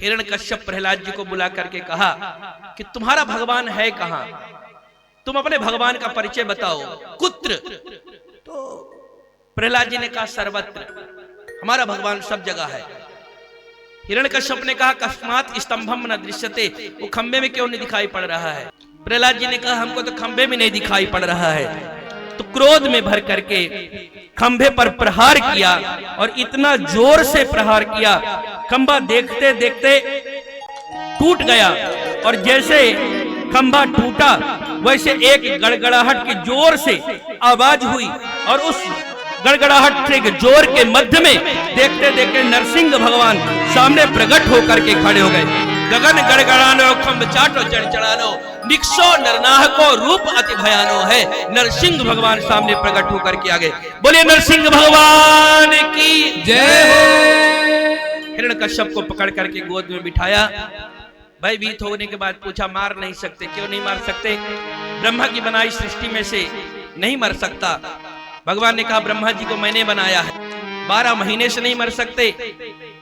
हिरण्यकश्यप प्रहलाद जी को बुला करके कहा कि तुम्हारा भगवान है कहां, तुम अपने भगवान का परिचय बताओ, कुत्र। तो प्रहलाद जी ने कहा सर्वत्र, हमारा भगवान सब जगह है। हिरण्यकश्यप ने कहा कस्मात् स्तंभम न दृश्यते, वो खंबे में क्यों नहीं दिखाई पड़ रहा है। प्रहलाद जी ने कहा हमको तो खंबे में नहीं दिखाई पड़ रहा है। तो क्रोध में भर करके खंबे पर प्रहार किया और इतना जोर से प्रहार किया, खंबा देखते देखते टूट गया। और जैसे खंबा टूटा वैसे एक गड़गड़ाहट की जोर से आवाज हुई और उस गड़गड़ाहट से जोर के मध्य में देखते देखते नरसिंह भगवान सामने प्रकट होकर के खड़े हो गए। गगन गड़गड़ानो खंब चाटो चढ़चढ़ानो, निक्षो नरनाह को रूप अति भयानो है। नरसिंह भगवान सामने प्रकट होकर के आ गए। बोलिए नरसिंह भगवान की जय। हिरण्यकश्यप को पकड़ करके गोद में बिठाया। भयभीत होने के बाद पूछा मार नहीं सकते, क्यों नहीं मार सकते? ब्रह्मा की बनाई सृष्टि में से नहीं मर सकता। भगवान ने कहा ब्रह्मा जी को मैंने बनाया है, 12 महीने से नहीं मर सकते,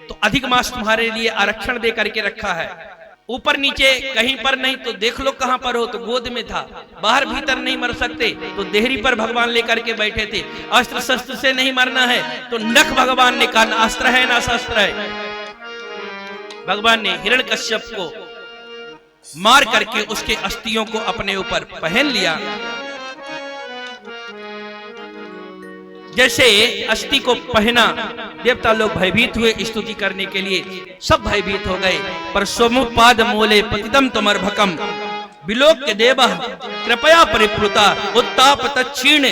तो अधिक मास तुम्हारे लिए आरक्षण दे करके रखा है। ऊपर नीचे कहीं पर नहीं तो देख लो कहां पर हो, तो गोद में था। बाहर भीतर नहीं मर सकते तो देहरी पर भगवान लेकर के बैठे थे। अस्त्र शस्त्र से नहीं मरना है तो नख भगवान ने कहा ना अस्त्र है ना शस्त्र है। भगवान ने हिरण्यकश्यप को मार करके उसके अस्थियों को अपने ऊपर पहन लिया। जैसे अस्थि को पहना, देवता लोग भयभीत हुए स्तुति करने के लिए, सब भयभीत हो गए। पर सोमुपाद मूले पतितम तमर्भकम विलोक के देव कृपया परिप्लुता उत्ताप तच्छीण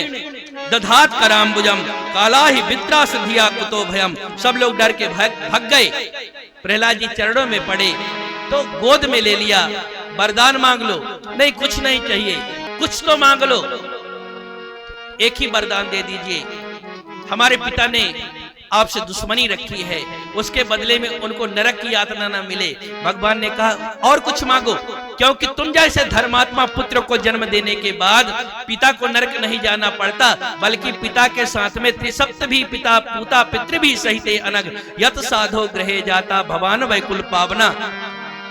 दधात कराम्बुजम काला ही वित्रास धिया कुतो भयम। सब लोग डर के भाग गए। प्रहलाद जी चरणों में पड़े तो गोद में ले लिया। वरदान मांग लो, नहीं कुछ नहीं चाहिए, कुछ तो मांग लो, एक ही वरदान दे दीजिए। हमारे पिता ने आपसे दुश्मनी रखी है, उसके बदले में उनको नरक की यातना न मिले। भगवान ने कहा और कुछ मांगो, क्योंकि तुम जैसे धर्मात्मा पुत्र को जन्म देने के बाद पिता को नरक नहीं जाना पड़ता, बल्कि पिता के साथ में त्रिसप्त भी पिता पूता पितृ भी सहिते अनग यत साधो ग्रहे जाता भवान वैकुल पावना।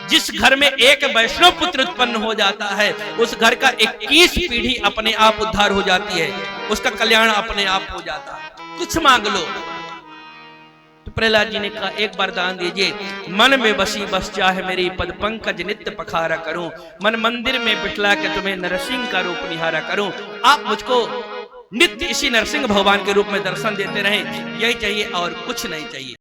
जिस घर में एक वैष्णव पुत्र उत्पन्न हो जाता है उस घर का 21 पीढ़ी अपने आप उद्धार हो जाती है, उसका कल्याण अपने आप हो जाता है। कुछ मांग लो। तो प्रहलाद जी ने कहा एक वरदान दीजिए, मन में बसी बस चाहे मेरी पद पंकज नित्य पखारा करूं, मन मंदिर में बिठला के तुम्हें नरसिंह का रूप निहारा करूं। आप मुझको नित्य इसी नरसिंह भगवान के रूप में दर्शन देते रहें, यही चाहिए और कुछ नहीं चाहिए।